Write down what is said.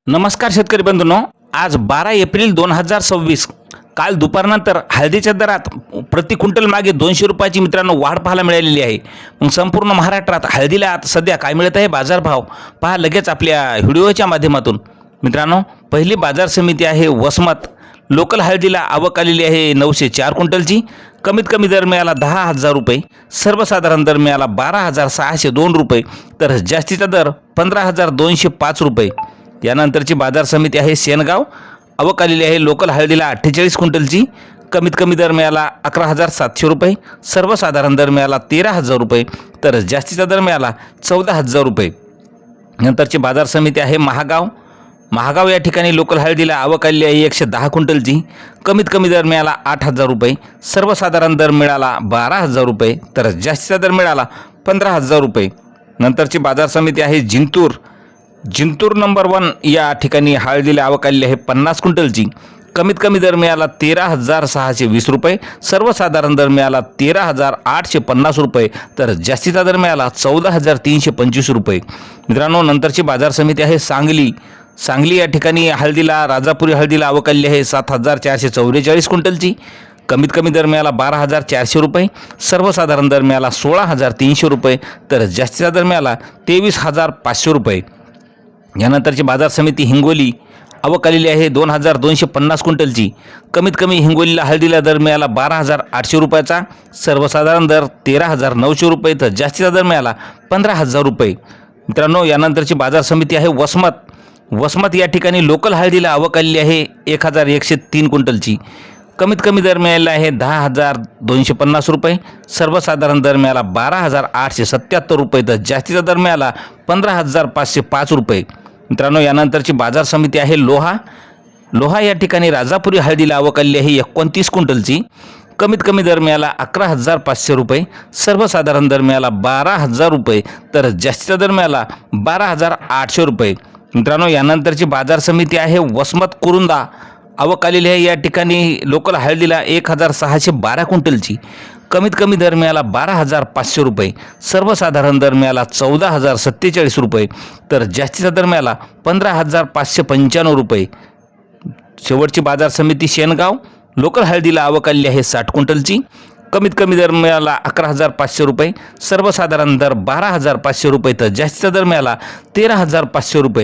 नमस्कार शेतकरी बंधूंनो, आज 12 एप्रिल 2026 काल दुपारनंतर हळदीच्या दरात प्रति क्विंटल मागे 200 रुपयाची मित्रांनो वाढ पाहायला मिळालेली आहे। मग संपूर्ण महाराष्ट्रात हळदीला आता सध्या काय मिळत आहे बाजारभाव पहा लगेच आपल्या व्हिडिओच्या माध्यमातून। मित्रांनो, पहिली बाजार समिती आहे वसमत। लोकल हळदीला आवक आलेली आहे 904 क्विंटलची। कमीत कमी दर मिळाला 10,000 रुपये, सर्वसाधारण दर मिळाला 12,602 रुपये, तर जास्तीचा दर 15,205 रुपये। यानंतरची बाजार समिती आहे शेनगाव। आवक आलेली आहे लोकल हळदीला 48 क्विंटलची। कमीत कमी दर मिळाला 11,700 रुपये, सर्वसाधारण दर मिळाला 13,000 रुपये, तर जास्तीचा दर मिळाला 14,000 रुपये। नंतरची बाजार समिती आहे महागाव। महागाव या ठिकाणी लोकल हळदीला आवक आलेली आहे 110 क्विंटलची। कमीत कमी दर मिळाला 8,000 रुपये, सर्वसाधारण दर मिळाला 12,000 रुपये, तर जास्तीचा दर मिळाला 15,000 रुपये। नंतरची बाजार समिती आहे जिंतूर। जिंतूर नंबर 1 या ठिकाणी हळदीला आवक आलेली आहे 50 क्विंटलची। कमीत कमी दर मिळाला 13,620 रुपये, सर्वसाधारण दर मिळाला 13,850 रुपये, तर जास्तीचा दर मिळाला 14,325 रुपये। मित्रांनो, नंतरची बाजार समिती आहे सांगली। सांगली या ठिकाणी हळदीला राजापुरी हळदीला आवक आलेली आहे 7,444 क्विंटलची। कमीत कमी दर मिळाला 12,400 रुपये, सर्वसाधारण दर मिळाला 16,300 रुपये, तर जास्तीचा दर मिळाला 23,500 रुपये। यानंतरची बाजार समिती हिंगोली। आवक आलेली आहे 2,250 क्विंटलची। कमीत कमी हिंगोलीला हळदीला दर मिळाला 12,800 रुपयाचा, सर्वसाधारण दर 13,900 रुपये, तर जास्तीचा दर मिळाला 15,000 रुपये। मित्रांनो, यानंतरची बाजार समिती आहे वसमत। वसमत या ठिकाणी लोकल हळदीला आवक आलेली आहे 1,103 क्विंटलची। कमीत कमी दर मिळाला आहे 10,250 रुपये, सर्वसाधारण दर मिळाला 12,877 रुपये, तर जास्तीचा दर मिळाला 15,505 रुपये। मित्रांनो, यानंतरची बाजार समिती आहे लोहा। लोहा या ठिकाणी राजापुरी हळदीला आवक आलेली आहे 29 क्विंटलची। कमीत कमी दर मिळाला 11,500 रुपये, सर्वसाधारण दर मिळाला 12,000 रुपये, तर जास्तीचा दर मिळाला 12,800 रुपये। मित्रांनो, यानंतरची बाजार समिती आहे वसमत कुरुंदा। आवक आलेली आहे या ठिकाणी लोकल हळदीला 1,612 क्विंटलची। कमीत कमी दर मिळाला 12,500 रुपये, सर्वसाधारण दर मिळाला 14,047 रुपये, तर जास्तीचा दर मिळाला 15,595 रुपये। शेवटची बाजार समिती शेनगाव। लोकल हळदीला आवक आलेली आहे 60 क्विंटलची। कमीत कमी दर मिळाला 11,500 रुपये, सर्वसाधारण दर 12,500 रुपये, तर जास्तीचा दर मिळाला 13,500 रुपये।